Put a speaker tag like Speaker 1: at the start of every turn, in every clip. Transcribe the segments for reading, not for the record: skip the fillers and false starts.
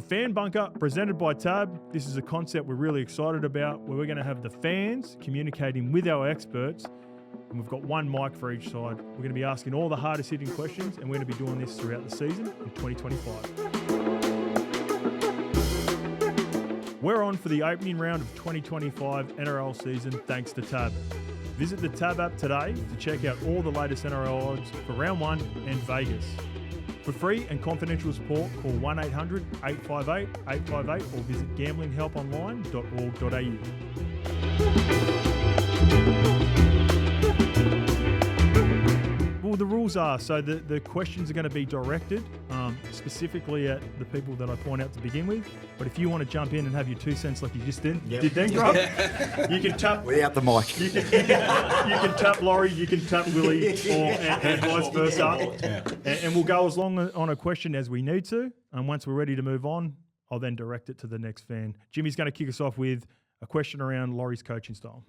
Speaker 1: Fan Bunker, presented by Tab. This is a concept we're really excited about, where we're going to have the fans communicating with our experts, and we've got one mic for each side. We're going to be asking all the hardest hitting questions, and we're going to be doing this throughout the season in 2025. We're on for the opening round of 2025 NRL season thanks to Tab. Visit the Tab app today to check out all the latest NRL odds for round 1 and Vegas. For free and confidential support, call 1-800-858-858 or visit gamblinghelponline.org.au. Well, the rules are, so the questions are going to be directed specifically at the people that I point out to begin with. But if you want to jump in and have your 2 cents like you just did then, Grub, you can tap...
Speaker 2: Without the mic.
Speaker 1: You can tap Laurie, you can tap Willie, and vice versa. And we'll go as long on a question as we need to. And once we're ready to move on, I'll then direct it to the next fan. Jimmy's going to kick us off with a question around Laurie's coaching style.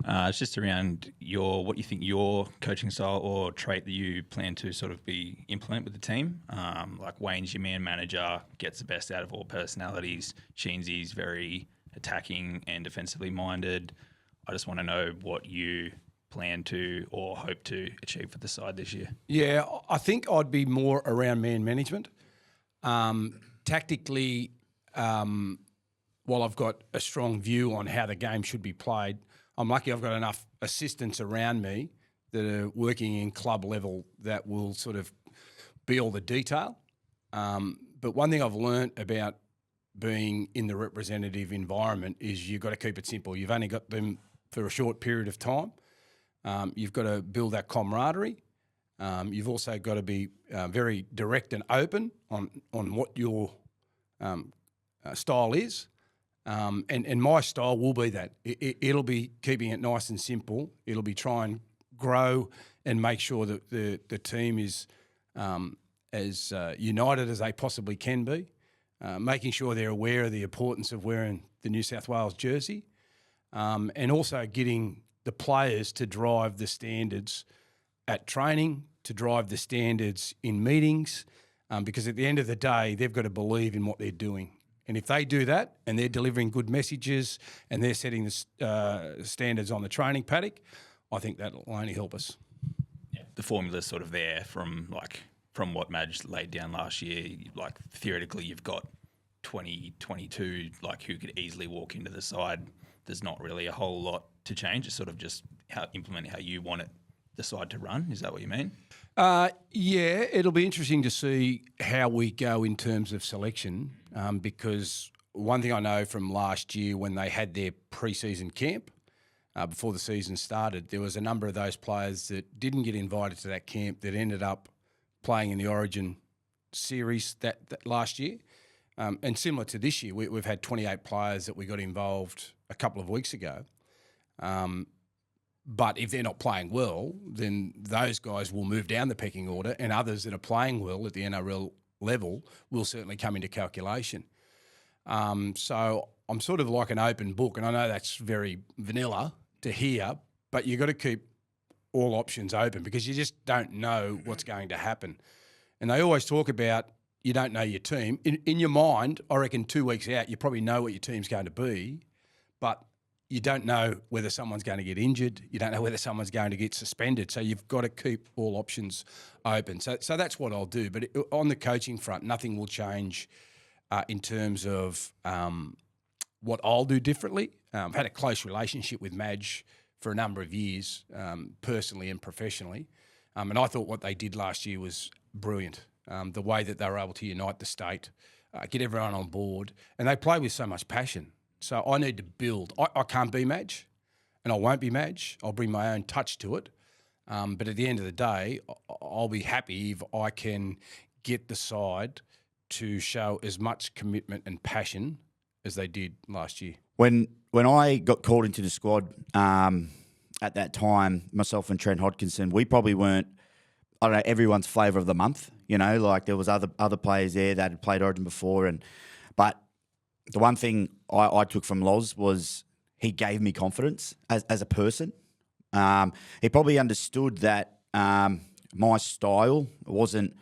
Speaker 3: It's just around what you think your coaching style or trait that you plan to sort of implement with the team. Like Wayne's your man manager, gets the best out of all personalities. Sheensy's very attacking and defensively minded. I just want to know what you plan to or hope to achieve for the side this year.
Speaker 4: Yeah, I think I'd be more around man management. Tactically, while I've got a strong view on how the game should be played, I'm lucky I've got enough assistants around me that are working in club level that will sort of be all the detail. But one thing I've learnt about being in the representative environment is you've got to keep it simple. You've only got them for a short period of time. You've got to build that camaraderie. You've also got to be very direct and open on what your style is. And my style will be that. It'll be keeping it nice and simple. It'll be try and grow and make sure that the team is as united as they possibly can be, making sure they're aware of the importance of wearing the New South Wales jersey, and also getting the players to drive the standards at training, to drive the standards in meetings, because at the end of the day, they've got to believe in what they're doing. And if they do that and they're delivering good messages and they're setting the standards on the training paddock, I think that will only help us.
Speaker 3: Yeah, the formula's sort of there from what Madge laid down last year. Like theoretically, you've got 20, 22 who could easily walk into the side. There's not really a whole lot to change. It's sort of just implementing how you want the side to run. Is that what you mean?
Speaker 4: Yeah, it'll be interesting to see how we go in terms of selection, because one thing I know from last year when they had their pre-season camp, before the season started, there was a number of those players that didn't get invited to that camp that ended up playing in the Origin series that last year. And similar to this year, we've had 28 players that we got involved a couple of weeks ago. But if they're not playing well, then those guys will move down the pecking order, and others that are playing well at the NRL level will certainly come into calculation. So I'm sort of like an open book, and I know that's very vanilla to hear, but you've got to keep all options open because you just don't know what's going to happen. And they always talk about you don't know your team. In your mind, I reckon 2 weeks out, you probably know what your team's going to be, but you don't know whether someone's going to get injured. You don't know whether someone's going to get suspended. So you've got to keep all options open. So that's what I'll do. But on the coaching front, nothing will change in terms of what I'll do differently. I've had a close relationship with Madge for a number of years, personally and professionally. And I thought what they did last year was brilliant. The way that they were able to unite the state, get everyone on board. And they play with so much passion. So I need to build. I can't be Madge, and I won't be Madge. I'll bring my own touch to it. But at the end of the day, I'll be happy if I can get the side to show as much commitment and passion as they did last year.
Speaker 2: When I got called into the squad at that time, myself and Trent Hodkinson, we probably weren't, I don't know, everyone's flavour of the month. You know, like there was other players there that had played Origin before, but the one thing I took from Loz was he gave me confidence as a person. He probably understood that my style wasn't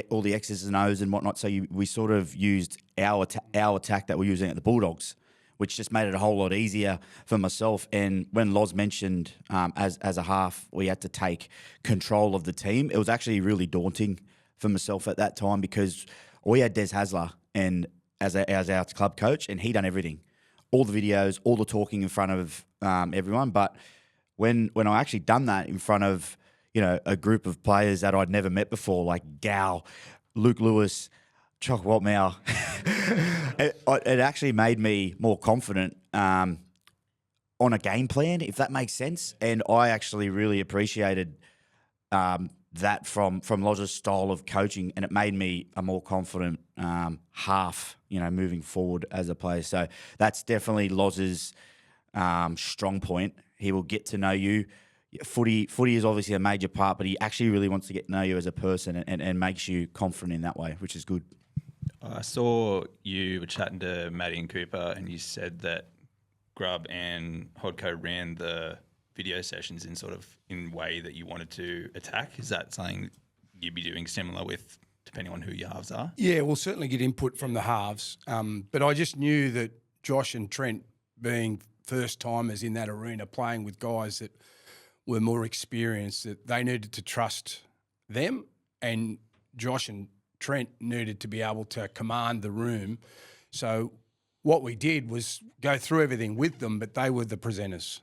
Speaker 2: all the X's and O's and whatnot. So we sort of used our attack that we're using at the Bulldogs, which just made it a whole lot easier for myself. And when Loz mentioned as a half, we had to take control of the team, it was actually really daunting for myself at that time because we had Des Hasler and as our club coach, and he done everything, all the videos, all the talking in front of everyone. But when I actually done that in front of a group of players that I'd never met before, like Gal, Luke Lewis, Chock Watmow, it actually made me more confident on a game plan, if that makes sense. And I actually really appreciated that from Loz's style of coaching, and it made me a more confident half, moving forward as a player. So that's definitely Loz's strong point. He will get to know you. Footy is obviously a major part, but he actually really wants to get to know you as a person and makes you confident in that way, which is good.
Speaker 3: I saw you were chatting to Matty and Cooper, and you said that Grubb and Hodko ran the video sessions in way that you wanted to attack. Is that something you'd be doing similar with, depending on who your halves are?
Speaker 4: Yeah, we'll certainly get input from the halves. But I just knew that Josh and Trent, being first-timers in that arena, playing with guys that were more experienced, that they needed to trust them, and Josh and Trent needed to be able to command the room. So what we did was go through everything with them, but they were the presenters.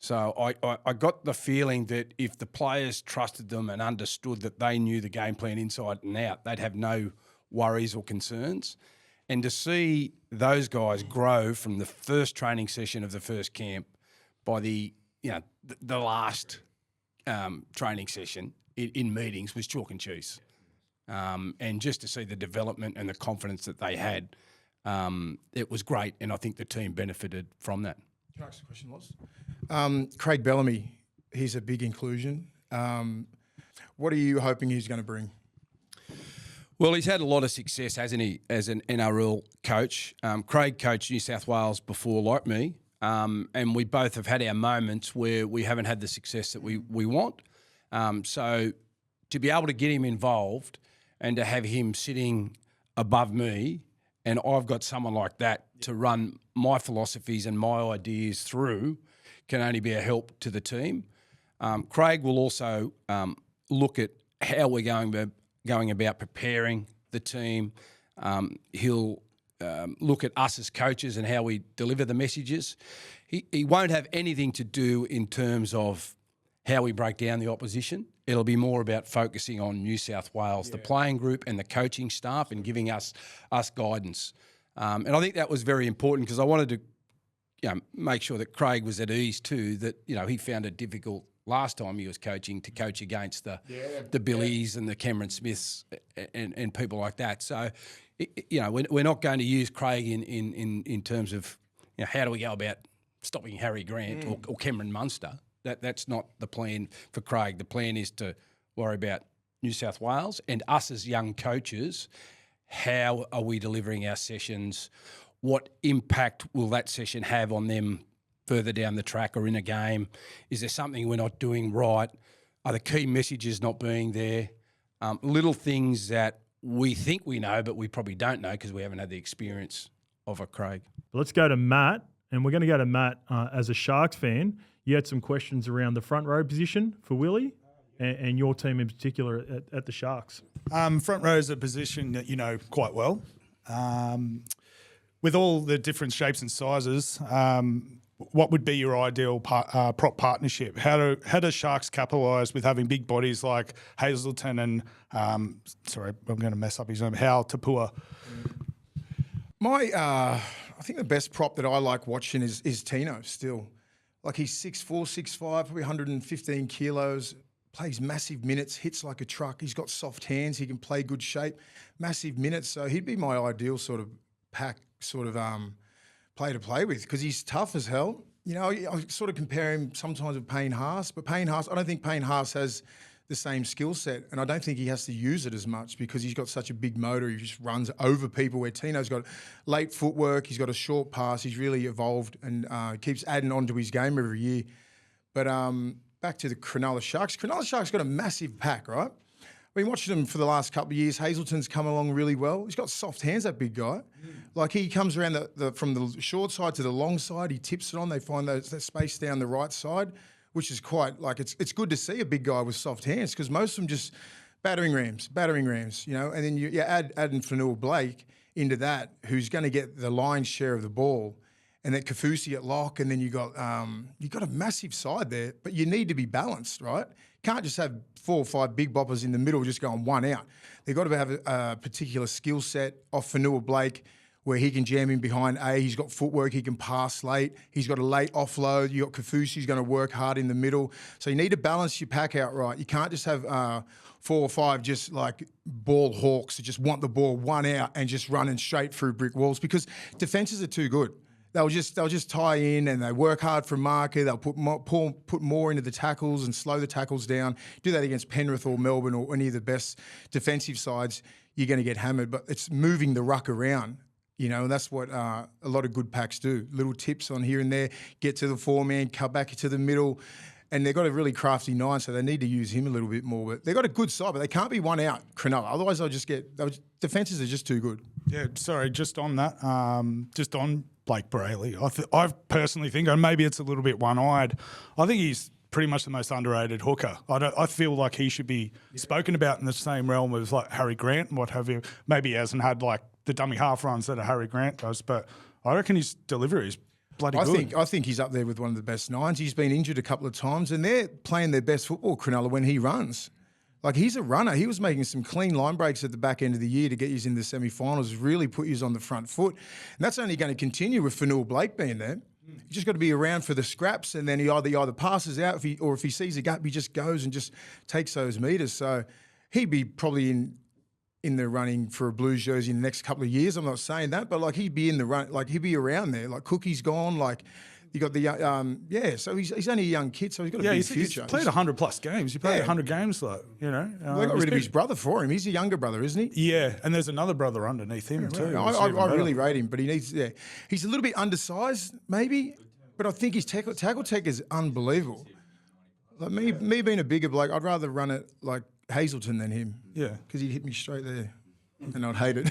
Speaker 4: So I got the feeling that if the players trusted them and understood that they knew the game plan inside and out, they'd have no worries or concerns. And to see those guys grow from the first training session of the first camp by the last training session in meetings was chalk and cheese. And just to see the development and the confidence that they had, it was great. And I think the team benefited from that.
Speaker 5: Can I ask a question, Loz? Craig Bellamy, he's a big inclusion. What are you hoping he's going to bring?
Speaker 4: Well, he's had a lot of success, hasn't he, as an NRL coach. Craig coached New South Wales before, like me, and we both have had our moments where we haven't had the success that we want. So to be able to get him involved and to have him sitting above me, and I've got someone like that to run my philosophies and my ideas through, can only be a help to the team. Craig will also look at how we're going about preparing the team. He'll look at us as coaches and how we deliver the messages. He won't have anything to do in terms of how we break down the opposition. It'll be more about focusing on New South Wales, the playing group and the coaching staff, and giving us guidance. And I think that was very important because I wanted to make sure that Craig was at ease too, that he found it difficult last time he was coaching to coach against the Billies and the Cameron Smiths and people like that. So, we're not going to use Craig in terms of how do we go about stopping Harry Grant or Cameron Munster. That's not the plan for Craig. The plan is to worry about New South Wales and us as young coaches. How are we delivering our sessions? What impact will that session have on them further down the track or in a game? Is there something we're not doing right? Are the key messages not being there? Little things that we think we know, but we probably don't know because we haven't had the experience of a Craig.
Speaker 1: Let's go to Matt, and we're going to go to Matt as a Sharks fan. You had some questions around the front row position for Willie and your team in particular at the Sharks.
Speaker 6: Front row is a position that you know quite well. With all the different shapes and sizes, what would be your ideal prop partnership? How do Sharks capitalise with having big bodies like Hazelton and, sorry, I'm going to mess up his name, Hal Tapua?
Speaker 5: I think the best prop that I like watching is Tino still. Like he's 6'4", 6'5", probably 115 kilos, plays massive minutes, hits like a truck. He's got soft hands. He can play good shape, massive minutes. So he'd be my ideal sort of pack play to play with because he's tough as hell. I sort of compare him sometimes with Payne Haas, but Payne Haas, I don't think Payne Haas has the same skill set, and I don't think he has to use it as much because he's got such a big motor. He just runs over people, where Tino's got late footwork, he's got a short pass, he's really evolved and keeps adding on to his game every year. But back to the Cronulla Sharks. Cronulla Sharks got a massive pack, right? been watching him for the last couple of years. Hazelton's come along really well. He's got soft hands, that big guy. Like he comes around from the short side to the long side. He tips it on. They find that space down the right side, which is quite like it's good to see a big guy with soft hands because most of them just battering rams, you know. And then you add Fanua Blake into that, who's going to get the lion's share of the ball. And then Kafusi at lock, and then you got a massive side there, but you need to be balanced, right? Can't just have 4 or 5 big boppers in the middle just going one out. They've got to have a particular skill set off Fanua Blake where he can jam in behind He's got footwork, he can pass late, he's got a late offload, you got Kafusi who's going to work hard in the middle. So you need to balance your pack out right. You can't just have 4 or 5 just like ball hawks who just want the ball one out and just running straight through brick walls because defences are too good. They'll just tie in and they work hard for marker. They'll put more into the tackles and slow the tackles down. Do that against Penrith or Melbourne or any of the best defensive sides, you're going to get hammered. But it's moving the ruck around, you know, and that's what a lot of good packs do. Little tips on here and there, get to the 4-man, cut back to the middle. And they've got a really crafty 9, so they need to use him a little bit more. But they've got a good side, but they can't be one out, Cronulla. Otherwise, defences are just too good.
Speaker 6: Yeah, sorry, just on that, just on Blake Brayley, I personally think, and maybe it's a little bit one-eyed, I think he's pretty much the most underrated hooker. I feel like he should be spoken about in the same realm as like Harry Grant and what have you. Maybe he hasn't had like the dummy half runs that a Harry Grant does, but I reckon his delivery is bloody good.
Speaker 5: I think he's up there with one of the best 9s. He's been injured a couple of times, and they're playing their best football, Cronulla, when he runs. Like, he's a runner. He was making some clean line breaks at the back end of the year to get you in the semi-finals, really put you on the front foot. And that's only going to continue with Fanua Blake being there. You just got to be around for the scraps, and then he either passes out, if he sees a gap, he just goes and just takes those metres. So he'd be probably in the running for a Blues jersey in the next couple of years. I'm not saying that, but like he'd be in the run, like he'd be around there. Like Cookie's gone, like you got the So he's only a young kid, so he's got a big future.
Speaker 6: He's played 100+ games. He played 100 games, like, you know.
Speaker 5: They got rid of his brother for him. He's a younger brother, isn't he?
Speaker 6: Yeah, and there's another brother underneath him too.
Speaker 5: I really rate him, but he needs. Yeah, he's a little bit undersized, maybe, but I think his tackle tech is unbelievable. Like me being a bigger bloke, I'd rather run it like Hazelton than him.
Speaker 6: Yeah,
Speaker 5: because he'd hit me straight there, and I'd hate it.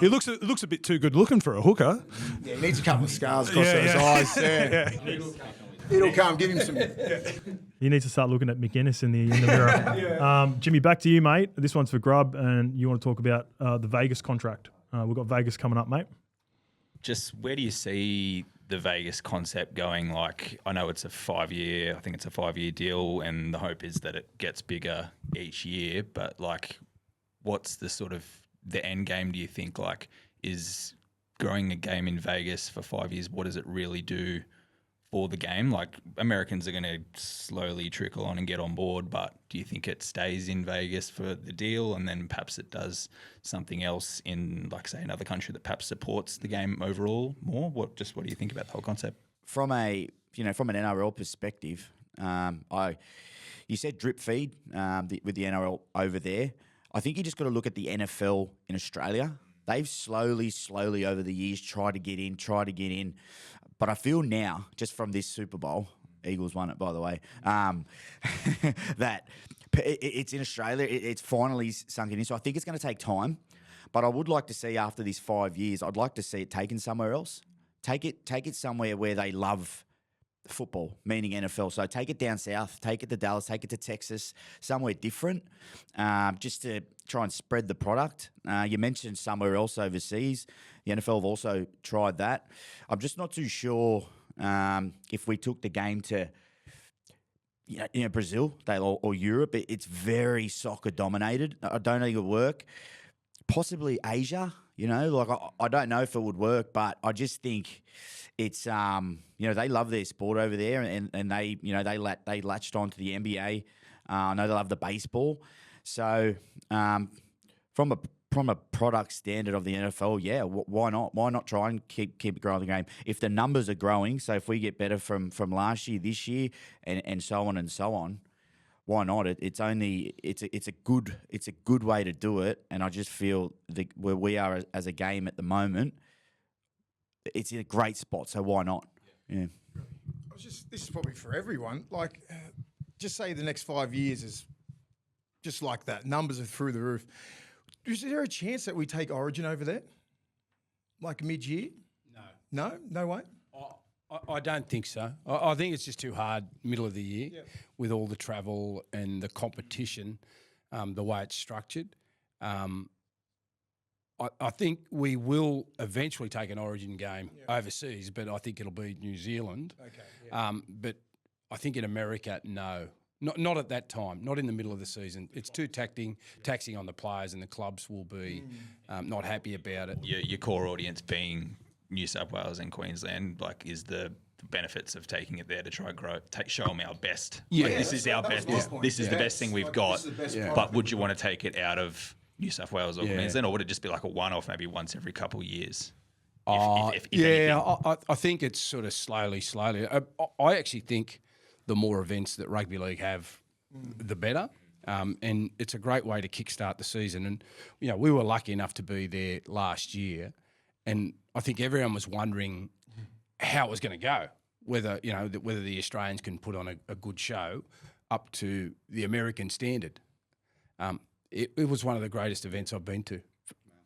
Speaker 6: He looks a bit too good looking for a hooker.
Speaker 5: Yeah, he needs a couple of scars across those eyes. Yeah. It'll come. Give him some.
Speaker 1: You need to start looking at McInnes in the mirror. Jimmy, back to you, mate. This one's for Grub, and you want to talk about the Vegas contract. We've got Vegas coming up, mate.
Speaker 3: Just where do you see the Vegas concept going? Like, I know it's a 5-year, I think it's a 5-year deal, and the hope is that it gets bigger each year. But like, what's the sort of the end game? Do you think, like, is growing a game in Vegas for 5 years? What does it really do for the game? Like, Americans are going to slowly trickle on and get on board, but do you think it stays in Vegas for the deal and then perhaps it does something else in, like, say, another country that perhaps supports the game overall more? What do you think about the whole concept?
Speaker 2: From an NRL perspective, you said drip feed with the NRL over there. I think you just got to look at the NFL in Australia. They've slowly over the years tried to get in. But I feel now, just from this Super Bowl, Eagles won it, by the way, that it's in Australia. It's finally sunken in. So I think it's going to take time. But I would like to see after these 5 years, I'd like to see it taken somewhere else. Take it somewhere where they love football, meaning NFL. So take it down south, take it to Dallas, take it to Texas, somewhere different, just to try and spread the product. You mentioned somewhere else overseas. The NFL have also tried that. I'm just not too sure if we took the game to Brazil or Europe. It's very soccer dominated. I don't think it would work. Possibly Asia, I don't know if it would work, but I just think it's they love their sport over there, and they latched on to the NBA. I know they love the baseball. So from a product standard of the NFL, yeah, why not? Why not try and keep growing the game? If the numbers are growing, so if we get better from last year, this year, and so on, why not? It's a good way to do it, and I just feel where we are as a game at the moment, it's in a great spot. So why not? Yeah.
Speaker 5: This is probably for everyone. Like, just say the next 5 years is just like that. Numbers are through the roof. Is there a chance that we take Origin over there? Like mid-year? No? No way?
Speaker 4: I don't think so. I think it's just too hard middle of the year with all the travel and the competition, the way it's structured. I think we will eventually take an Origin game overseas, but I think it'll be New Zealand.
Speaker 5: Okay. Yeah.
Speaker 4: But I think in America, no. Not at that time, not in the middle of the season. It's too taxing on the players, and the clubs will be not happy about it.
Speaker 3: Your core audience being New South Wales and Queensland, like, is the benefits of taking it there to try and grow, show them our best.
Speaker 4: Yeah.
Speaker 3: Like, this is our best. This is the best thing we've got. But would you want to take it out of New South Wales or Queensland, or would it just be like a one-off, maybe once every couple of years? If anything?
Speaker 4: I think it's sort of slowly. I actually think the more events that Rugby League have, the better. And it's a great way to kickstart the season. And, we were lucky enough to be there last year. And I think everyone was wondering how it was going to go, whether the Australians can put on a good show up to the American standard. It was one of the greatest events I've been to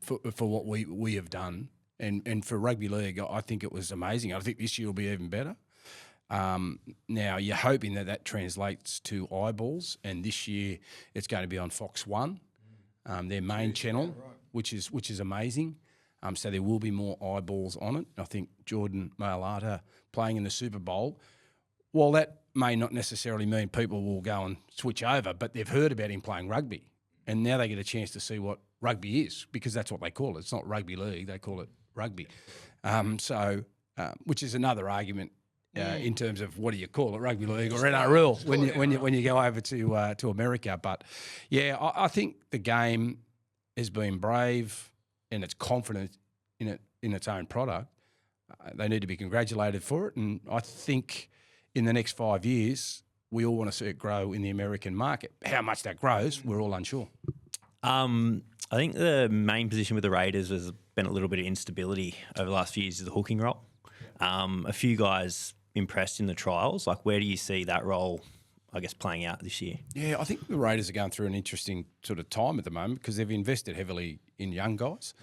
Speaker 4: for what we have done. And for Rugby League, I think it was amazing. I think this year will be even better. Now, you're hoping that translates to eyeballs, and this year it's going to be on Fox 1, their main channel, which is amazing. So there will be more eyeballs on it. I think Jordan Mailata playing in the Super Bowl, while that may not necessarily mean people will go and switch over, but they've heard about him playing rugby, and now they get a chance to see what rugby is, because that's what they call it. It's not Rugby League, they call it rugby. Which is another argument in terms of what do you call it, Rugby League or NRL when you go over to America. But yeah, I think the game has been brave and it's confident in its own product. They need to be congratulated for it, and I think in the next 5 years we all want to see it grow in the American market. How much that grows, we're all unsure.
Speaker 7: I think the main position with the Raiders has been a little bit of instability over the last few years is the hooking role. A few guys impressed in the trials. Like, where do you see that role, I guess, playing out this year?
Speaker 4: Yeah, I think the Raiders are going through an interesting sort of time at the moment because they've invested heavily in young guys.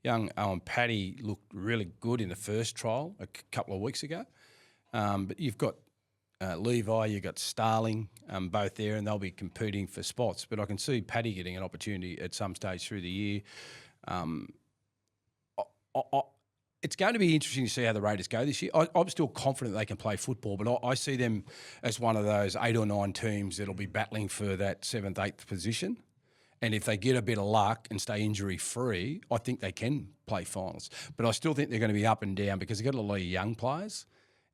Speaker 4: Young Owen Paddy looked really good in the first trial a couple of weeks ago. But you've got Levi, you've got Starling, both there, and they'll be competing for spots. But I can see Paddy getting an opportunity at some stage through the year. It's going to be interesting to see how the Raiders go this year. I'm still confident they can play football, but I see them as one of those 8 or 9 teams that'll be battling for that 7th, 8th position. And if they get a bit of luck and stay injury-free, I think they can play finals. But I still think they're going to be up and down because they've got a lot of young players.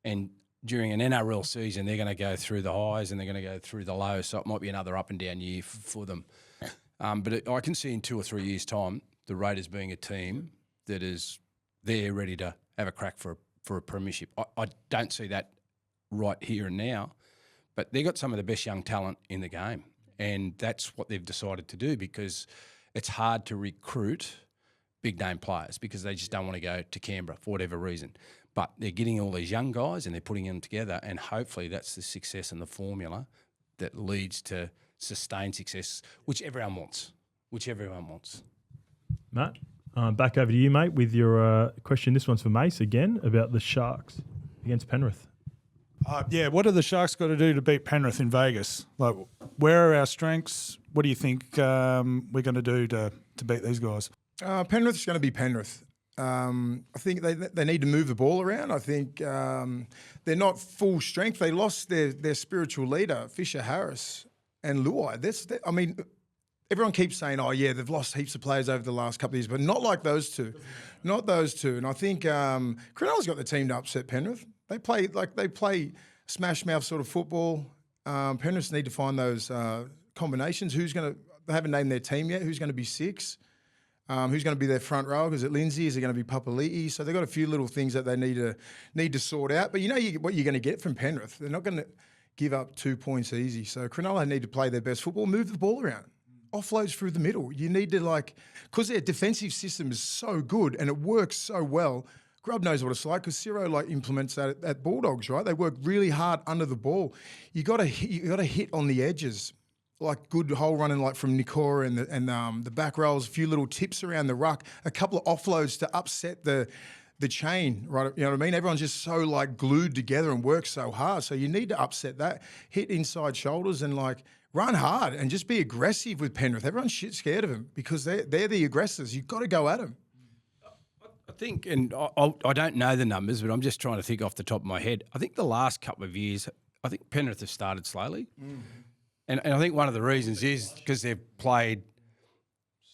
Speaker 4: And during an NRL season, they're going to go through the highs and they're going to go through the lows. So it might be another up and down year for them. But I can see in 2 or 3 years' time, the Raiders being a team that is there ready to have a crack for a premiership. I don't see that right here and now, but they've got some of the best young talent in the game. And that's what they've decided to do because it's hard to recruit big-name players because they just don't want to go to Canberra for whatever reason. But they're getting all these young guys and they're putting them together, and hopefully that's the success and the formula that leads to sustained success, which everyone wants.
Speaker 1: Matt, back over to you, mate, with your question. This one's for Mace again about the Sharks against Penrith.
Speaker 6: What do the Sharks got to do to beat Penrith in Vegas? Like, where are our strengths? What do you think we're going to do to beat these guys?
Speaker 5: Penrith's going to be Penrith. I think they need to move the ball around. I think they're not full strength. They lost their spiritual leader, Fisher Harris, and Luai. Everyone keeps saying, oh, yeah, they've lost heaps of players over the last couple of years, but not like those two. Not those two. And I think Cronulla's got the team to upset Penrith. They play smash mouth sort of football. Penrith need to find those combinations. They haven't named their team yet. Who's going to be 6? Who's going to be their front row? Is it Lindsay? Is it going to be Papali'i? So they've got a few little things that they need to sort out. But what you're going to get from Penrith. They're not going to give up 2 points easy. So Cronulla need to play their best football, move the ball around. Offloads through the middle. You need to because their defensive system is so good and it works so well. Grubb knows what it's like because Ciro implements that at Bulldogs, right? They work really hard under the ball. You got to hit on the edges. like good hole running, like from Nikora and the back rolls, a few little tips around the ruck, a couple of offloads to upset the chain, right? You know what I mean? Everyone's just so like glued together and works so hard. So you need to upset that, hit inside shoulders and like run hard and just be aggressive with Penrith. Everyone's shit scared of them because they're the aggressors. You've got to go at them.
Speaker 4: I think, and I don't know the numbers, but I'm just trying to think off the top of my head. I think the last couple of years, I think Penrith have started slowly. And I think one of the reasons is because they've played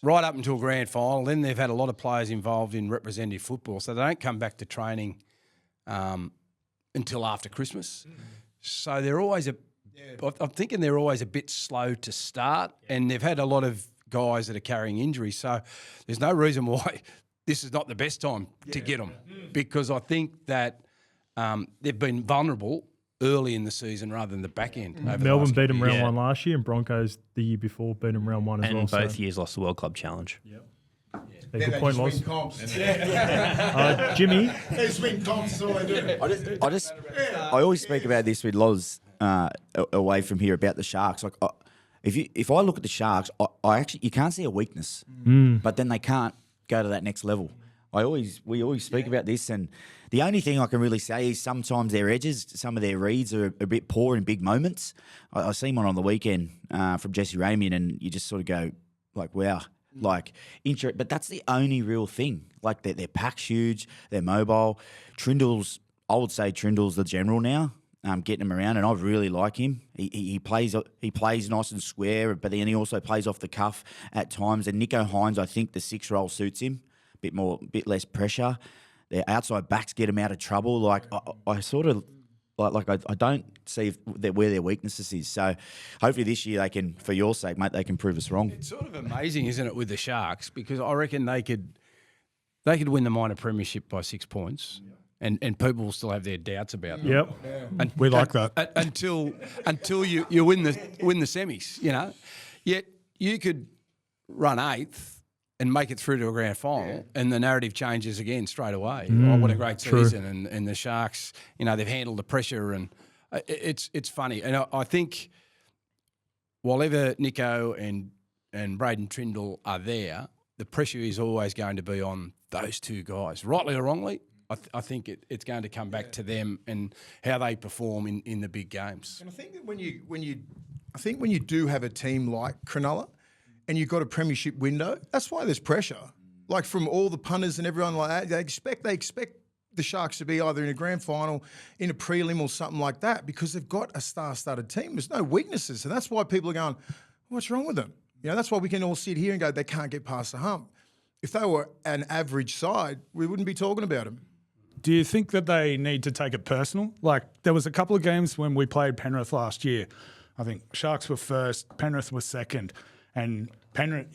Speaker 4: right up until grand final. Then they've had a lot of players involved in representative football. So they don't come back to training until after Christmas. So they're always I'm thinking they're always a bit slow to start. And they've had a lot of guys that are carrying injuries. So there's no reason why this is not the best time to get them, because I think that they've been vulnerable early in the season rather than the back end.
Speaker 1: Melbourne beat them round one last year, and Broncos the year before beat them round one as
Speaker 7: And
Speaker 1: well.
Speaker 7: both years lost the World Club Challenge.
Speaker 1: Good point, Loz. Jimmy,
Speaker 5: They swing comps, that's all they do.
Speaker 2: I always speak about this with Loz away from here about the Sharks. Like, if I look at the Sharks, I actually you can't see a weakness, but then they can't go to that next level. We always speak about this, and the only thing I can really say is sometimes their edges, some of their reads are a bit poor in big moments. I seen one on the weekend from Jesse Ramian, and you just sort of go like, wow. Like, but that's the only real thing. Like, their pack's huge, they're mobile. I would say Trindle's the general now, getting him around, and I really like him. He plays nice and square, but then he also plays off the cuff at times. And Nico Hines, I think the 6 role suits him, bit less pressure. Their outside backs get him out of trouble. Like, I sort of like I don't see where their weaknesses is. So hopefully this year they can, for your sake, mate, they can prove us wrong.
Speaker 4: It's sort of amazing, isn't it, with the Sharks? Because I reckon they could win the minor premiership by 6 points, and people will still have their doubts about them.
Speaker 1: Yep.
Speaker 4: And,
Speaker 6: We like that.
Speaker 4: until you win the semis, you know. Yet you could run 8th and make it through to a grand final, and the narrative changes again straight away. Oh, what a great season! And the Sharks, you know, they've handled the pressure, and it's funny. And I think while ever Nico and Braden Trindle are there, the pressure is always going to be on those two guys, rightly or wrongly. I think it's going to come back to them and how they perform in the big games.
Speaker 5: And I think that when you do have a team like Cronulla, and you've got a premiership window, that's why there's pressure. Like, from all the punters and everyone like that, they expect the Sharks to be either in a grand final, in a prelim or something like that, because they've got a star-studded team. There's no weaknesses. And that's why people are going, what's wrong with them? You know, that's why we can all sit here and go, they can't get past the hump. If they were an average side, we wouldn't be talking about them.
Speaker 6: Do you think that they need to take it personal? Like, there was a couple of games when we played Penrith last year. I think Sharks were first, Penrith was second. And Penrith,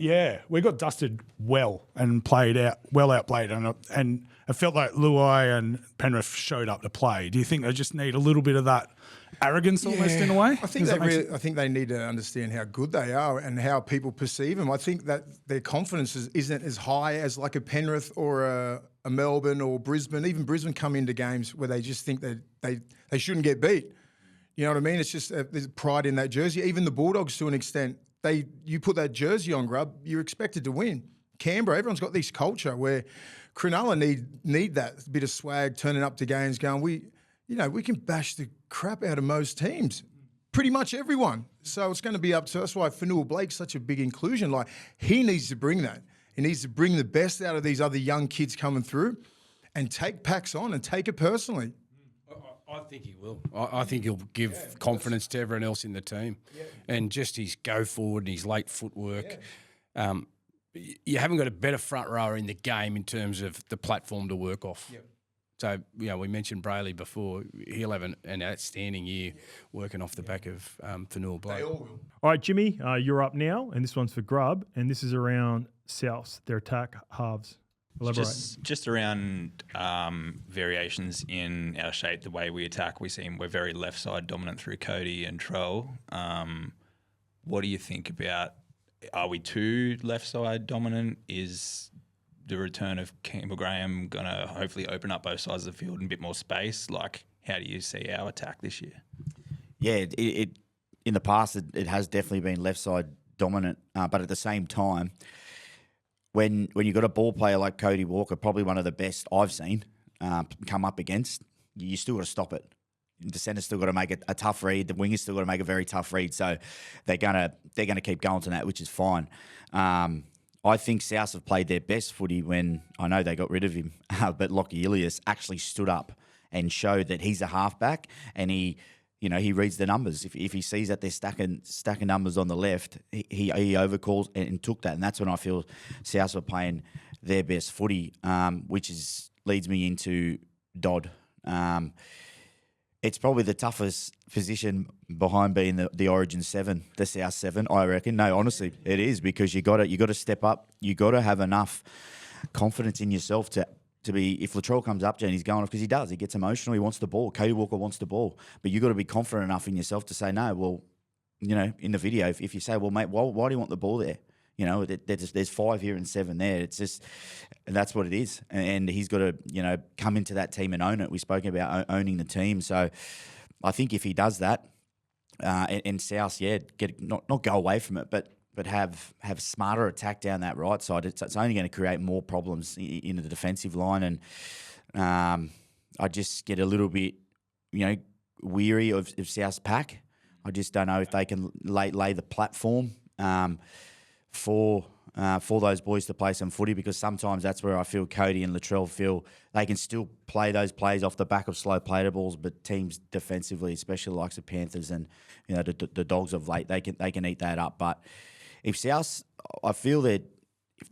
Speaker 6: we got dusted well and outplayed, and it felt like Luai and Penrith showed up to play. Do you think they just need a little bit of that arrogance almost in a way?
Speaker 5: I think they need to understand how good they are and how people perceive them. I think that their confidence isn't as high as like a Penrith or a Melbourne or Brisbane. Even Brisbane come into games where they just think that they shouldn't get beat. You know what I mean? It's just there's pride in that jersey. Even the Bulldogs, to an extent, you put that jersey on, Grub, you're expected to win. Canberra, everyone's got this culture where Cronulla need that bit of swag, turning up to games, going, we can bash the crap out of most teams, pretty much everyone. So it's going to be up to us. That's why Fanua Blake's such a big inclusion. Like, he needs to bring that. He needs to bring the best out of these other young kids coming through, and take packs on and take it personally.
Speaker 4: I think he will. I think he'll give confidence to everyone else in the team, and just his go forward and his late footwork. You haven't got a better front rower in the game in terms of the platform to work off. Yep. So, we mentioned Brayley before. He'll have an outstanding year working off the back of Fanua Blake.
Speaker 5: They all will.
Speaker 1: All right, Jimmy, you're up now, and this one's for Grub, and this is around Souths, their attack halves. Elaborate.
Speaker 3: Just around variations in our shape, the way we attack, we're very left side dominant through Cody and Troll. What do you think about? Are we too left side dominant? Is the return of Campbell Graham going to hopefully open up both sides of the field and a bit more space? Like, how do you see our attack this year?
Speaker 2: Yeah, in the past, it has definitely been left side dominant. But at the same time, when you've got a ball player like Cody Walker, probably one of the best I've seen come up against, you still got to stop it. The centre's still got to make a tough read. The winger's still got to make a very tough read. So they're gonna keep going to that, which is fine. I think South have played their best footy when I know they got rid of him, but Lockie Ilias actually stood up and showed that he's a halfback and he reads the numbers. If he sees that they're stacking numbers on the left, he overcalls and took that, and that's when I feel South are playing their best footy, which leads me into Dodd. It's probably the toughest position behind being the Origin 7, the South 7, I reckon. No, honestly, it is, because you got to step up. You got to have enough confidence in yourself to be. If Latrell comes up to you and he's going off, because he does, he gets emotional. He wants the ball. Cody Walker wants the ball, but you got to be confident enough in yourself to say no. Well, in the video, if you say, well, mate, why do you want the ball there? There's 5 here and 7 there. It's just, that's what it is. And he's got to, come into that team and own it. We've spoken about owning the team. So I think if he does that, and South, not go away from it, but have smarter attack down that right side, it's only going to create more problems in the defensive line. And I just get a little bit, weary of South's pack. I just don't know if they can lay the platform for those boys to play some footy, because sometimes that's where I feel Cody and Latrell feel they can still play those plays off the back of slow play balls, but teams defensively, especially the likes of Panthers and the Dogs of late, they can eat that up. But if South, I feel that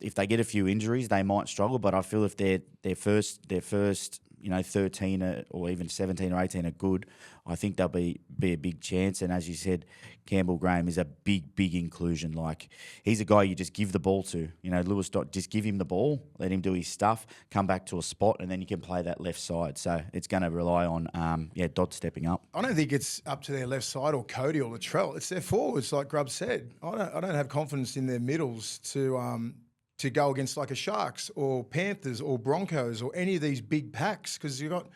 Speaker 2: if they get a few injuries, they might struggle. But I feel if their first 13 or even 17 or 18 are good, I think they'll be a big chance. And as you said, Campbell Graham is a big inclusion. Like, he's a guy you just give the ball to. Lewis Dot, just give him the ball, let him do his stuff, come back to a spot, and then you can play that left side. So it's going to rely on Dodd stepping up.
Speaker 5: I don't think it's up to their left side or Cody or Latrell. It's their forwards, like Grubb said. I don't have confidence in their middles to go against like a Sharks or Panthers or Broncos or any of these big packs, because you've got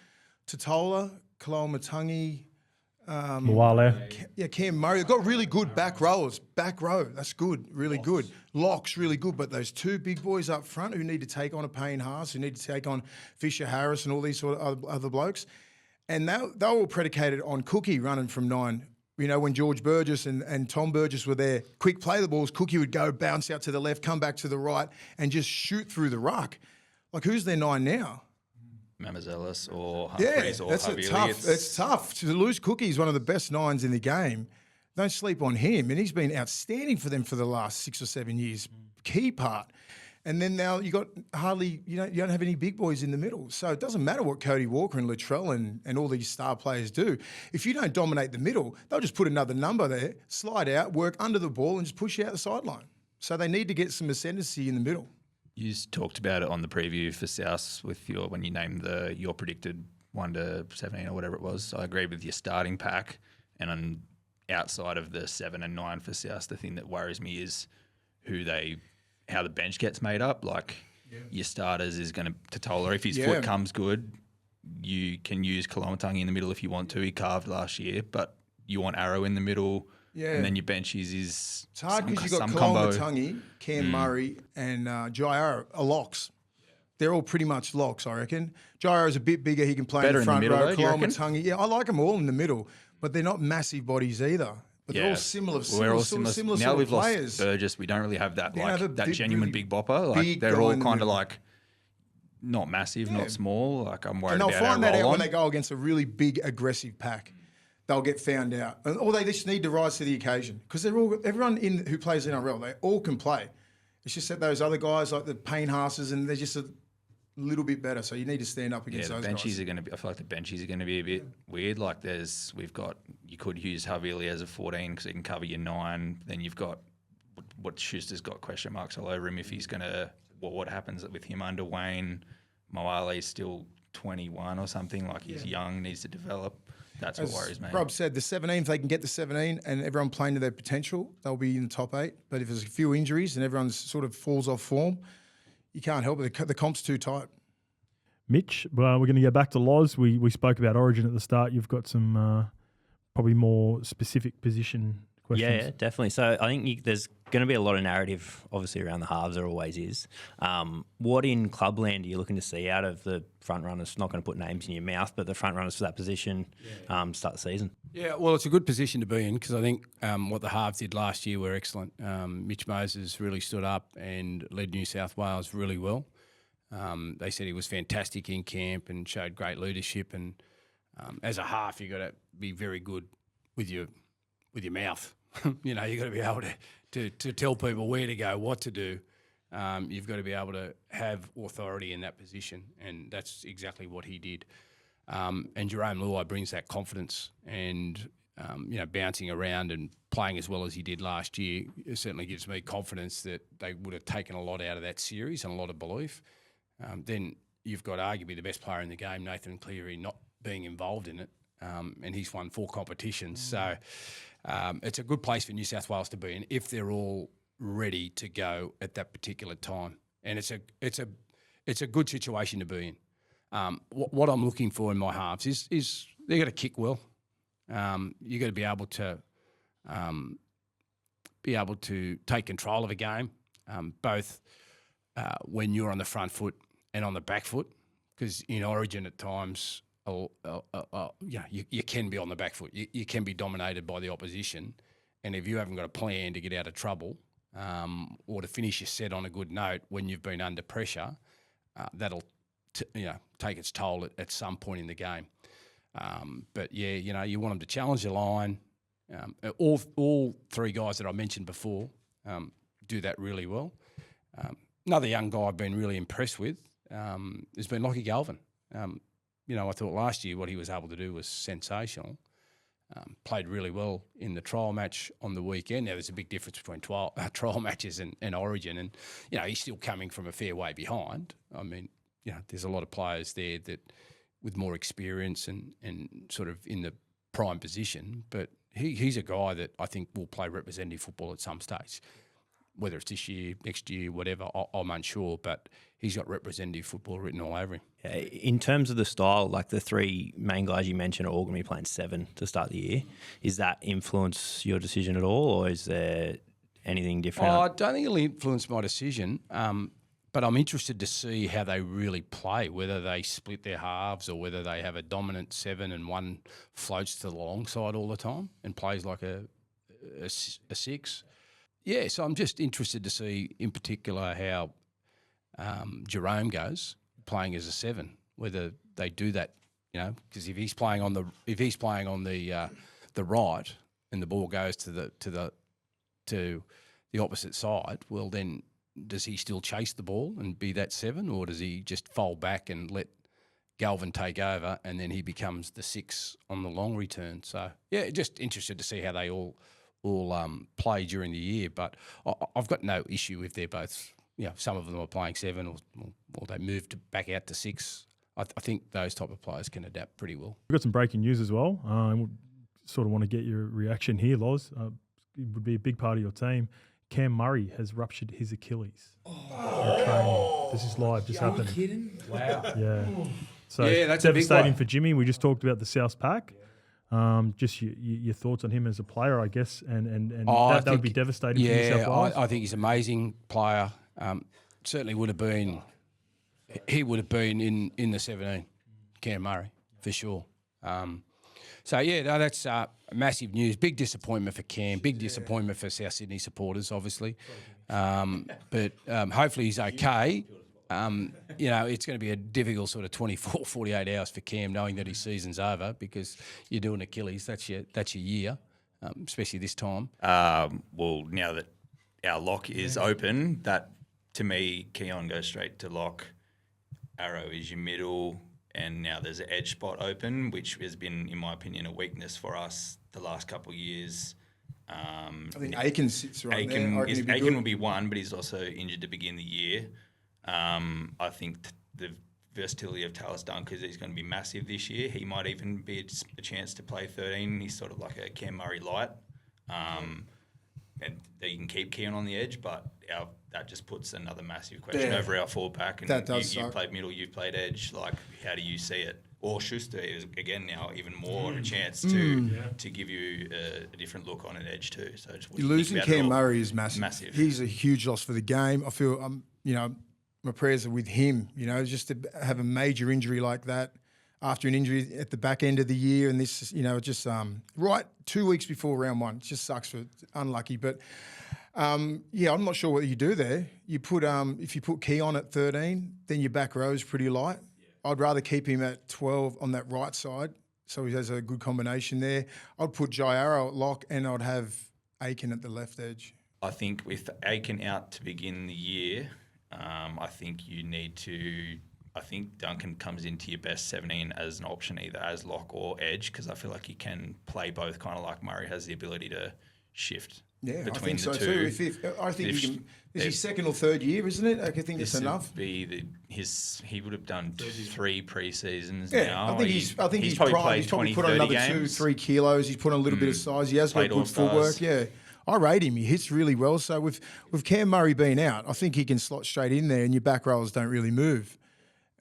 Speaker 5: Totola, Kaloamatangi, Cam Murray. They've got really good back rowers. Back row, that's good, really good. Locks, really good. But those two big boys up front who need to take on a Payne Haas, who need to take on Fisher Harris and all these sort of other blokes, and they were all predicated on Cookie running from 9. When George Burgess and Tom Burgess were there, quick play the balls, Cookie would go bounce out to the left, come back to the right, and just shoot through the ruck. Like, who's their 9 now?
Speaker 3: Mamazelis or Humphreys or Harvey
Speaker 5: tough. It's tough. To lose Cookie is one of the best 9s in the game. Don't sleep on him. And he's been outstanding for them for the last 6 or 7 years. Key part. And then now you got hardly, you don't have any big boys in the middle. So it doesn't matter what Cody Walker and Latrell and all these star players do. If you don't dominate the middle, they'll just put another number there, slide out, work under the ball, and just push you out the sideline. So they need to get some ascendancy in the middle.
Speaker 3: You talked about it on the preview for South with when you named your predicted 1 to 17 or whatever it was. I agree with your starting pack, and outside of the 7 and 9 for South, the thing that worries me is how the bench gets made up. Like, your starters is going to Totola. If his foot comes good, you can use Kaloamatangi in the middle if you want to. He carved last year, but you want Arrow in the middle. Yeah. And then your benches is
Speaker 5: it's hard because you've got Kaloamatangi, Cam Murray, and Jai Arrow are locks. They're all pretty much locks, I reckon. Jai Arrow's a bit bigger. He can play in the front row. Kaloamatangi, I like them all in the middle, but they're not massive bodies either. But they're all similar.
Speaker 3: We're all similar. Now we've
Speaker 5: players.
Speaker 3: Lost Burgess. We don't really have that that genuine really big bopper. Like, they're all kind of like not massive, not small. Like, I'm worried about.
Speaker 5: And they'll find that out when they go against a really big, aggressive pack. They'll get found out, or they just need to rise to the occasion, because everyone who plays NRL, they all can play. It's just that those other guys like the Payne Haases, and they're just a little bit better. So you need to stand up against those guys.
Speaker 3: Are going to be. I feel like the benchies are going to be a bit weird. Like, you could use Havili as a 14 because he can cover your 9. Then you've got what Schuster's got question marks all over him if he's going to. What happens with him under Wayne? Moale's still 21 or something. Like, he's young, needs to develop. That's what worries me.
Speaker 5: Rob said, the 17, if they can get the 17 and everyone playing to their potential, they'll be in the top 8. But if there's a few injuries and everyone sort of falls off form, you can't help it. The comp's too tight.
Speaker 1: Mitch, we're going to go back to Loz. We spoke about Origin at the start. You've got some probably more specific position questions.
Speaker 7: Yeah, definitely. So I think there's going to be a lot of narrative, obviously, around the halves. There always is. What in clubland are you looking to see out of the front runners? Not going to put names in your mouth, but the front runners for that position start the season.
Speaker 4: Yeah, well, it's a good position to be in because I think what the halves did last year were excellent. Mitch Moses really stood up and led New South Wales really well. They said he was fantastic in camp and showed great leadership. And as a half, you've got to be very good with your mouth. You've got to be able to tell people where to go, what to do. You've got to be able to have authority in that position, and that's exactly what he did. And Jerome Luai brings that confidence and, bouncing around and playing as well as he did last year, it certainly gives me confidence that they would have taken a lot out of that series and a lot of belief. Then you've got arguably the best player in the game, Nathan Cleary, not being involved in it, and he's won 4 competitions. So it's a good place for New South Wales to be in if they're all ready to go at that particular time. And it's a good situation to be in. What I'm looking for in my halves is they've got to kick well. You've got to be able to take control of a game, both when you're on the front foot and on the back foot, because in Origin at times, you can be on the back foot. You can be dominated by the opposition, and if you haven't got a plan to get out of trouble or to finish your set on a good note when you've been under pressure, that'll take its toll at some point in the game. But you want them to challenge the line. All 3 guys that I mentioned before do that really well. Another young guy I've been really impressed with has been Lockie Galvin. I thought last year what he was able to do was sensational. Played really well in the trial match on the weekend. Now, there's a big difference between trial matches and Origin, and he's still coming from a fair way behind. I mean, there's a lot of players there that with more experience and sort of in the prime position, but he's a guy that I think will play representative football at some stage. Whether it's this year, next year, whatever, I'm unsure, but he's got representative football written all over him.
Speaker 7: Yeah, in terms of the style, like the 3 main guys you mentioned are all going to be playing 7 to start the year. Is that influence your decision at all, or is there anything different?
Speaker 4: I don't think it'll influence my decision, but I'm interested to see how they really play, whether they split their halves or whether they have a dominant 7 and one floats to the long side all the time and plays like a 6. Yeah, so I'm just interested to see, in particular, how Jerome goes playing as a 7. Whether they do that, because if he's playing on the right and the ball goes to the opposite side, well then does he still chase the ball and be that 7, or does he just fold back and let Galvin take over and then he becomes the 6 on the long return? So yeah, just interested to see how they all play during the year, but I've got no issue if they're both, some of them are playing 7 or they moved back out to 6. I think those type of players can adapt pretty well.
Speaker 1: We've got some breaking news as well. I sort of want to get your reaction here, Loz. It would be a big part of your team. Cam Murray has ruptured his Achilles. This is live, just happened.
Speaker 8: Are you kidding?
Speaker 4: Wow.
Speaker 1: Yeah. So
Speaker 4: Yeah, that's a big
Speaker 1: devastating
Speaker 4: one.
Speaker 1: for Jimmy. We just talked about the South Pack. Just your thoughts on him as a player, I guess, and that would be devastating for New South Wales.
Speaker 4: I think he's an amazing player. Certainly would have been. He would have been in the 17, Cam Murray, for sure. That's massive news. Big disappointment for Cam. Big disappointment for South Sydney supporters, obviously. But hopefully he's okay. It's going to be a difficult sort of 24, 48 hours for Cam, knowing that his season's over, because you're doing Achilles. That's your year, especially this time.
Speaker 3: Well, now that our lock is open, that to me, Keon goes straight to lock. Arrow is your middle, and now there's an edge spot open, which has been, in my opinion, a weakness for us the last couple of years.
Speaker 5: I think Aiken sits right there.
Speaker 3: Aiken will be one, but he's also injured to begin the year. I think the versatility of Talis Dunker is going to be massive this year. He might even be a chance to play 13. He's sort of like a Cam Murray light. And you can keep Keon on the edge, but that just puts another massive question over our forward pack. And
Speaker 5: That does
Speaker 3: you've
Speaker 5: suck.
Speaker 3: played middle, you've played edge. Like, how do you see it? or Schuster is again now even more a chance to give you a different look on an edge too. So just what do you think
Speaker 5: Losing
Speaker 3: about it
Speaker 5: Cam
Speaker 3: all?
Speaker 5: Murray is massive.
Speaker 3: Massive.
Speaker 5: He's a huge loss for the game. I feel, my prayers are with him. Just to have a major injury like that after an injury at the back end of the year, and this, just right 2 weeks before round one. It just sucks for unlucky, but. I'm not sure what you do there. You put if you put Keon at 13, then your back row is pretty light. I'd rather keep him at 12 on that right side, so he has a good combination there. I'd put Jai Arrow at lock, and I'd have Aiken at the left edge.
Speaker 3: I think with Aiken out to begin the year, I think you need to. I think Duncan comes into your best 17 as an option, either as lock or edge, because I feel like he can play both. Kind of like Murray has the ability to shift.
Speaker 5: Yeah,
Speaker 3: between
Speaker 5: I think
Speaker 3: the
Speaker 5: so
Speaker 3: two.
Speaker 5: too. I think he can. Is his second or third year, isn't it? I think
Speaker 3: This
Speaker 5: it's enough.
Speaker 3: would be he would have done 3 pre-seasons
Speaker 5: Yeah,
Speaker 3: now.
Speaker 5: I think he's
Speaker 3: probably
Speaker 5: prime.
Speaker 3: played
Speaker 5: He's probably
Speaker 3: 20,
Speaker 5: put on
Speaker 3: 30
Speaker 5: another
Speaker 3: games.
Speaker 5: 2-3 kilos. He's put on a little bit of size. He has got
Speaker 3: Played
Speaker 5: good
Speaker 3: All-Stars.
Speaker 5: footwork. Yeah, I rate him. He hits really well. So with Cam Murray being out, I think he can slot straight in there, and your back rows don't really move.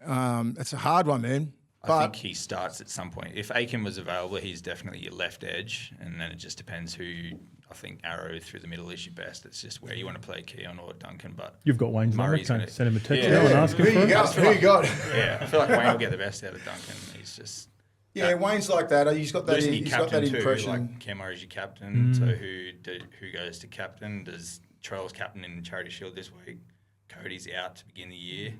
Speaker 5: It's a hard one, man.
Speaker 3: I think he starts at some point. If Aiken was available, he's definitely your left edge, and then it just depends who. I think Arrow through the middle is your best. It's just where you want to play Keon or Duncan. But
Speaker 1: You've got Wayne's number.
Speaker 3: Murray's
Speaker 1: Can't
Speaker 3: gonna-
Speaker 1: send him a text
Speaker 3: Yeah.
Speaker 1: now and
Speaker 3: Yeah.
Speaker 1: ask him
Speaker 5: Who
Speaker 1: for
Speaker 5: you
Speaker 1: it.
Speaker 5: got? Who you got?
Speaker 3: yeah, I feel like Wayne will get the best out of Duncan. He's just
Speaker 5: Yeah, Wayne's like that. He's got that.
Speaker 3: losing your
Speaker 5: He's got that
Speaker 3: captain too.
Speaker 5: impression.
Speaker 3: Like Cam Murray's your captain. So who goes to captain? Does Trell's captain in Charity Shield this week? Cody's out to begin the year.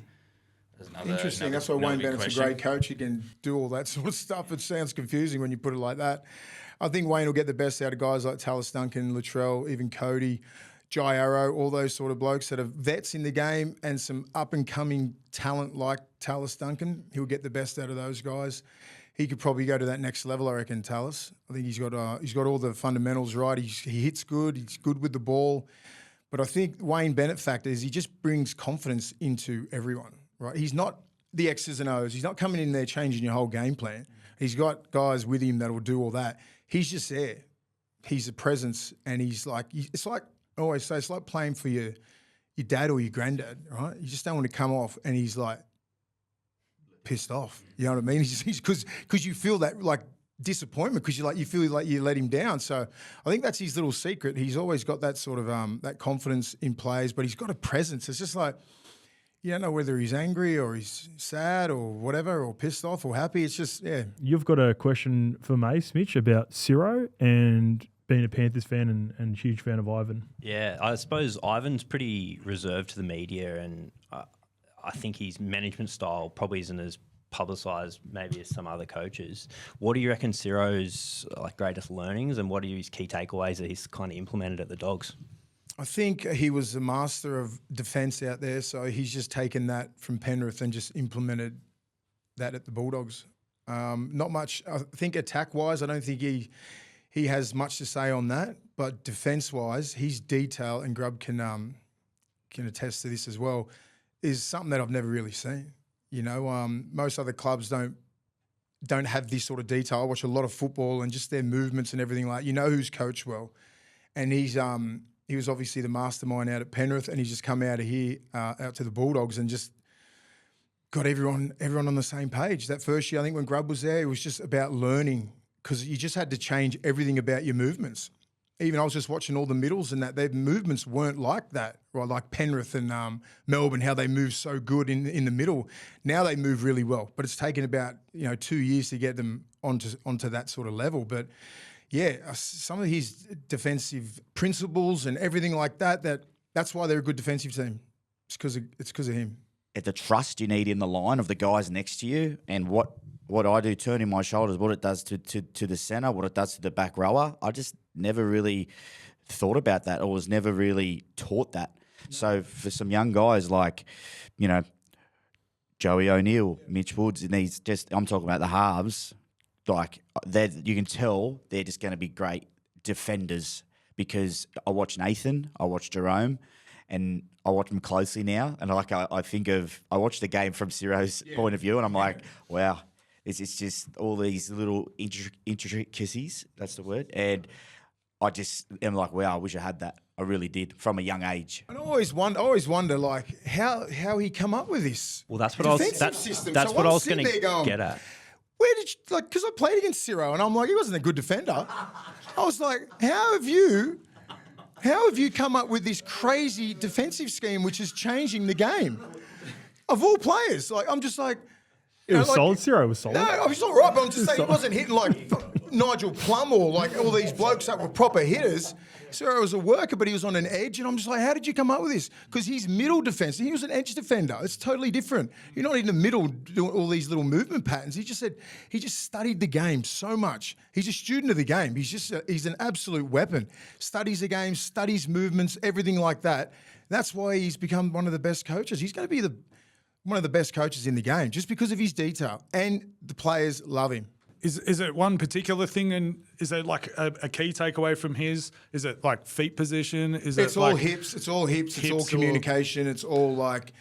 Speaker 3: There's another
Speaker 5: Interesting. That's why
Speaker 3: another
Speaker 5: Wayne
Speaker 3: big
Speaker 5: Bennett's
Speaker 3: question.
Speaker 5: a great coach. He can do all that sort of stuff. It sounds confusing when you put it like that. I think Wayne will get the best out of guys like Tallis Duncan, Latrell, even Cody, Jai Arrow, all those sort of blokes that are vets in the game and some up-and-coming talent like Tallis Duncan. He'll get the best out of those guys. He could probably go to that next level, I reckon, Tallis. I think he's got all the fundamentals right. He hits good. He's good with the ball. But I think Wayne Bennett factor is he just brings confidence into everyone. Right, he's not the X's and O's. He's not coming in there changing your whole game plan. He's got guys with him that will do all that. He's just there. He's a presence, and he's like, it's like I always say, it's like playing for your dad or your granddad, right? You just don't want to come off, and he's like pissed off. You know what I mean? He's because you feel that like disappointment because you feel like you let him down. So I think that's his little secret. He's always got that sort of that confidence in players, but he's got a presence. It's just like. You don't know whether he's angry or he's sad or whatever, or pissed off or happy. It's just, yeah.
Speaker 1: You've got a question for Mace, Mitch, about Ciro and being a Panthers fan and huge fan of Ivan.
Speaker 7: Yeah, I suppose Ivan's pretty reserved to the media, and I think his management style probably isn't as publicised maybe as some other coaches. What do you reckon Ciro's greatest learnings, and what are his key takeaways that he's kind of implemented at the Dogs?
Speaker 5: I think he was a master of defence out there, so he's just taken that from Penrith and just implemented that at the Bulldogs. Not much. I think attack-wise, I don't think he has much to say on that, but defence-wise, his detail, and Grubb can attest to this as well, is something that I've never really seen. Most other clubs don't have this sort of detail. I watch a lot of football and just their movements and everything like. Who's coached well, and he was obviously the mastermind out at Penrith, and he's just come out of here, out to the Bulldogs, and just got everyone on the same page. That first year, I think when Grubb was there, it was just about learning because you just had to change everything about your movements. Even I was just watching all the middles and that their movements weren't like that, right? Like Penrith and Melbourne, how they move so good in the middle. Now they move really well, but it's taken about 2 years to get them onto that sort of level. But yeah, some of his defensive principles and everything like that's why they're a good defensive team. It's because of him.
Speaker 2: At the trust you need in the line of the guys next to you, and what I do, turning my shoulders, what it does to the centre, what it does to the back rower. I just never really thought about that, or was never really taught that. No. So for some young guys like, Joey O'Neill, Mitch Woods, and I'm talking about the halves. You can tell they're just going to be great defenders because I watch Nathan, I watch Jerome, and I watch them closely now. And I watch the game from Ciro's point of view, and I'm like, wow, it's just all these little intricacies. That's the word. And I just am like, wow, I wish I had that. I really did from a young age.
Speaker 5: And I always wonder, like how he come up with this.
Speaker 7: Well, that's what I was. That's what I was going to get at.
Speaker 5: where did you, like, because I played against Ciro and I'm like, he wasn't a good defender. I was like, how have you come up with this crazy defensive scheme which is changing the game? Of all players, like, I'm just like...
Speaker 1: It was solid. Ciro was solid.
Speaker 5: No, I was all right, but I'm just saying he wasn't hitting like Nigel Plum or like all these blokes that were proper hitters. Ciro was a worker, but he was on an edge, and I'm just like, how did you come up with this? Because he's middle defence, he was an edge defender. It's totally different. You're not in the middle doing all these little movement patterns. He just studied the game so much. He's a student of the game. He's an absolute weapon. Studies the game, studies movements, everything like that. That's why he's become one of the best coaches. He's going to be one of the best coaches in the game just because of his detail, and the players love him.
Speaker 6: Is it one particular thing, and is it like a key takeaway from his? Is it like feet position?
Speaker 5: It's all hips. It's all hips. It's all communication. It's all like,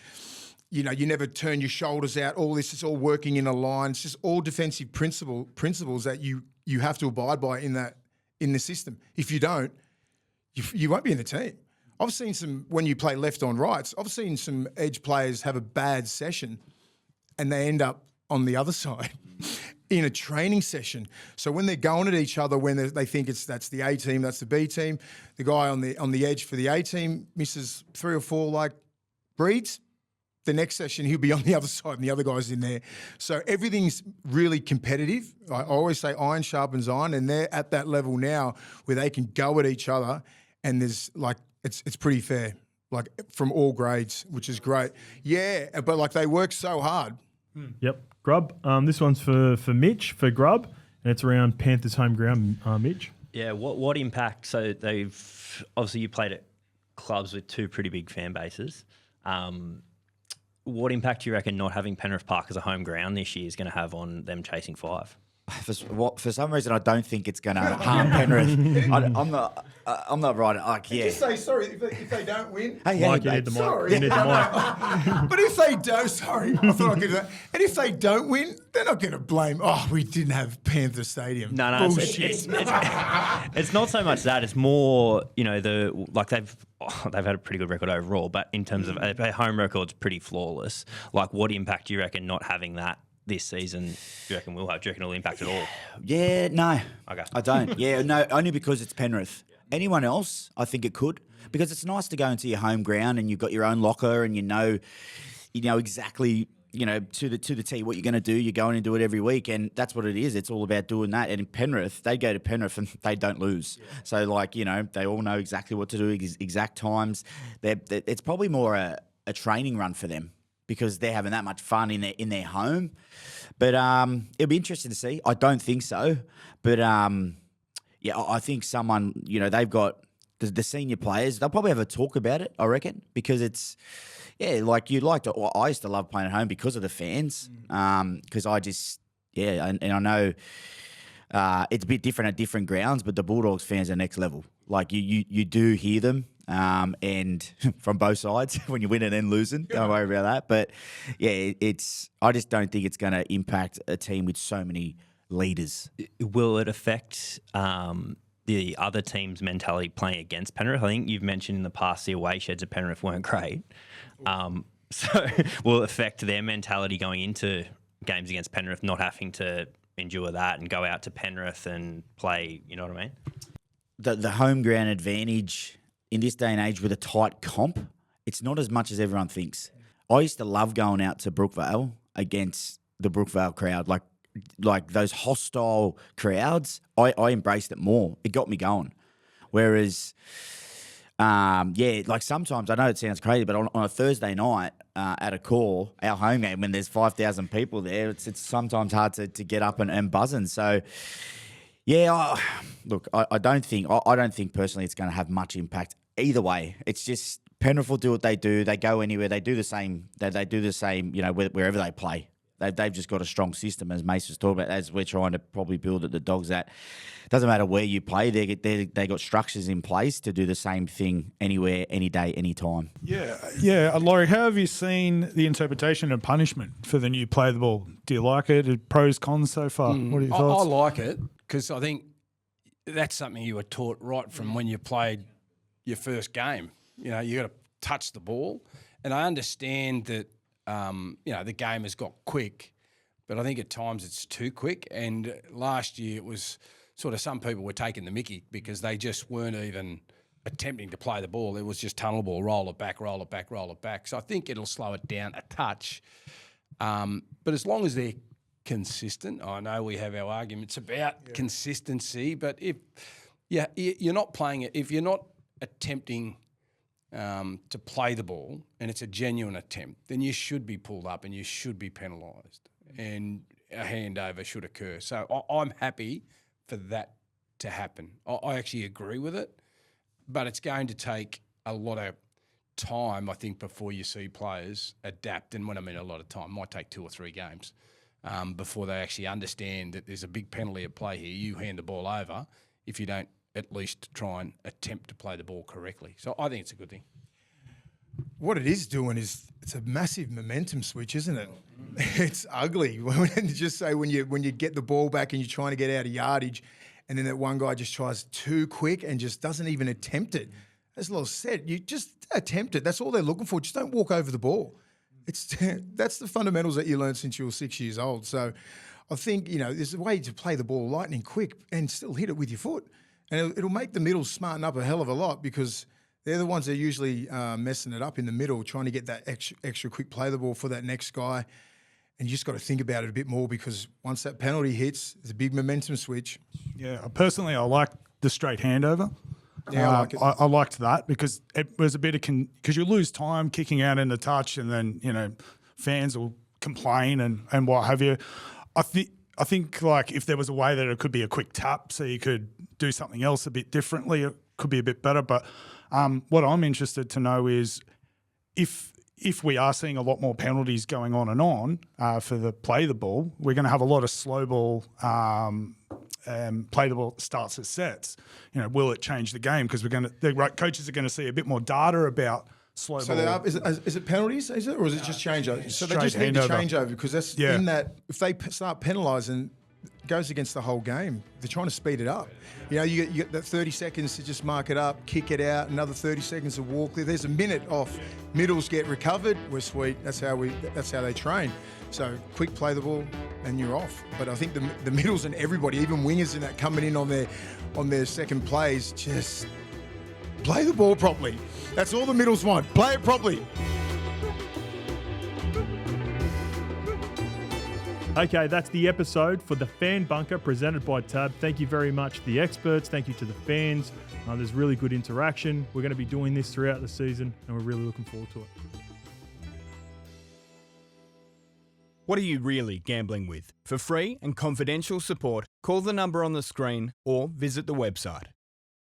Speaker 5: you never turn your shoulders out. All this, it's all working in a line. It's just all defensive principles that you have to abide by in the system. If you don't, you won't be in the team. I've seen when you play left on rights, I've seen some edge players have a bad session and they end up on the other side in a training session. So when they're going at each other, when they think that's the A team, that's the B team, the guy on the edge for the A team misses 3 or 4 like breeds, the next session he'll be on the other side and the other guy's in there. So everything's really competitive. I always say iron sharpens iron, and they're at that level now where they can go at each other, and there's like, it's pretty fair, like from all grades, which is great. Yeah, but like they work so hard.
Speaker 1: Yep. Grub. This one's for Mitch, for Grub, and it's around Panthers home ground, Mitch.
Speaker 7: Yeah, what impact? So they've obviously you played at clubs with 2 pretty big fan bases. What impact do you reckon not having Penrith Park as a home ground this year is going to have on them chasing 5?
Speaker 2: For some reason, I don't think it's going to harm Penrith. I'm not right. Like, yeah.
Speaker 5: Just say sorry if they don't win.
Speaker 2: Hey,
Speaker 1: Mike, you need the mic.
Speaker 5: Sorry.
Speaker 1: You need the mic.
Speaker 5: But if they don't, sorry, I thought I could do that. And if they don't win, they're not going to blame, we didn't have Panther Stadium.
Speaker 7: No,
Speaker 5: bullshit.
Speaker 7: It's not so much that. It's more, they've had a pretty good record overall, but in terms of their home record's pretty flawless. Like, what impact do you reckon not having that this season do you reckon will have? Do you reckon it'll impact at all?
Speaker 2: Yeah, no.
Speaker 7: Okay.
Speaker 2: I don't. Yeah, no, only because it's Penrith. Anyone else, I think it could. Because it's nice to go into your home ground and you've got your own locker and you know exactly, to the T what you're going to do. You're going to do it every week, and that's what it is. It's all about doing that. And in Penrith, they go to Penrith and they don't lose. Yeah. So, they all know exactly what to do, exact times. It's probably more a training run for them, because they're having that much fun in their home. But it'll be interesting to see. I don't think so. But, I think someone, they've got the senior players, they'll probably have a talk about it, I reckon, because it's, I used to love playing at home because of the fans, because and I know it's a bit different at different grounds, but the Bulldogs fans are next level. Like, you do hear them. And from both sides, when you're winning and losing, don't worry about that. But yeah, I just don't think it's going to impact a team with so many leaders.
Speaker 7: Will it affect the other team's mentality playing against Penrith? I think you've mentioned in the past the away sheds of Penrith weren't great. So will it affect their mentality going into games against Penrith, not having to endure that and go out to Penrith and play, you know what I mean?
Speaker 2: The home ground advantage in this day and age with a tight comp, it's not as much as everyone thinks. I used to love going out to Brookvale against the Brookvale crowd, like those hostile crowds. I embraced it more. It got me going. Whereas, sometimes, I know it sounds crazy, but on a Thursday night at a core, our home game, when there's 5,000 people there, it's sometimes hard to get up and buzzing. So, yeah, I don't think personally it's going to have much impact either way. It's just Penrith will do what they do. They go anywhere. They do the same. They do the same. Wherever they play, they've just got a strong system, as Mace was talking about. As we're trying to probably build at the Dogs, that doesn't matter where you play. They got structures in place to do the same thing anywhere, any day, any time.
Speaker 6: Yeah. Laurie, how have you seen the interpretation of punishment for the new play the ball? Do you like it? Pros, cons so far? What are your thoughts?
Speaker 4: I like it, because I think that's something you were taught right from when you played your first game. You got to touch the ball. And I understand that, the game has got quick, but I think at times it's too quick. And last year it was sort of some people were taking the mickey because they just weren't even attempting to play the ball. It was just tunnel ball, roll it back, roll it back, roll it back. So I think it'll slow it down a touch. But as long as they're consistent, I know we have our arguments about consistency, but if you're not playing it, if you're not attempting to play the ball and it's a genuine attempt, then you should be pulled up and you should be penalised and a handover should occur. So I'm happy for that to happen. I actually agree with it, but it's going to take a lot of time, I think, before you see players adapt. And when I mean a lot of time, it might take 2 or 3 games before they actually understand that there's a big penalty at play here. You hand the ball over if you don't at least try and attempt to play the ball correctly. So I think it's a good thing.
Speaker 5: What it is doing is it's a massive momentum switch, isn't it? It's ugly. Just say when you get the ball back and you're trying to get out of yardage, and then that one guy just tries too quick and just doesn't even attempt it. As Loz said, you just attempt it. That's all they're looking for. Just don't walk over the ball. That's the fundamentals that you learned since you were 6 years old. So I think, there's a way to play the ball lightning quick and still hit it with your foot. And it'll make the middle smarten up a hell of a lot because they're the ones that are usually messing it up in the middle, trying to get that extra quick play the ball for that next guy. And you just got to think about it a bit more because once that penalty hits, it's a big momentum switch.
Speaker 6: Yeah, personally, I like the straight handover.
Speaker 5: Yeah, I like it.
Speaker 6: I liked that because it was a bit of because you lose time kicking out in the touch, and then fans will complain and what have you. I think like if there was a way that it could be a quick tap, so you could do something else a bit differently, it could be a bit better. But what I'm interested to know is if we are seeing a lot more penalties going on and on for the play the ball, we're going to have a lot of slow ball. Play the ball starts as sets. Will it change the game? Because the coaches are going to see a bit more data about slow
Speaker 5: So
Speaker 6: ball.
Speaker 5: is it penalties, is it, or is it just changeover? So they
Speaker 6: straight
Speaker 5: just need to
Speaker 6: handover.
Speaker 5: change over because that's in that. If they start penalising, it goes against the whole game. They're trying to speed it up. You get that 30 seconds to just mark it up, kick it out. Another 30 seconds to walk. There's a minute off. Middles get recovered. We're sweet. That's how they train. So quick play the ball and you're off. But I think the middles and everybody, even wingers in that coming in on their second plays, just play the ball properly. That's all the middles want. Play it properly.
Speaker 1: Okay, that's the episode for the Fan Bunker presented by Tab. Thank you very much to the experts. Thank you to the fans. There's really good interaction. We're going to be doing this throughout the season, and we're really looking forward to it.
Speaker 8: What are you really gambling with? For free and confidential support, call the number on the screen or visit the website.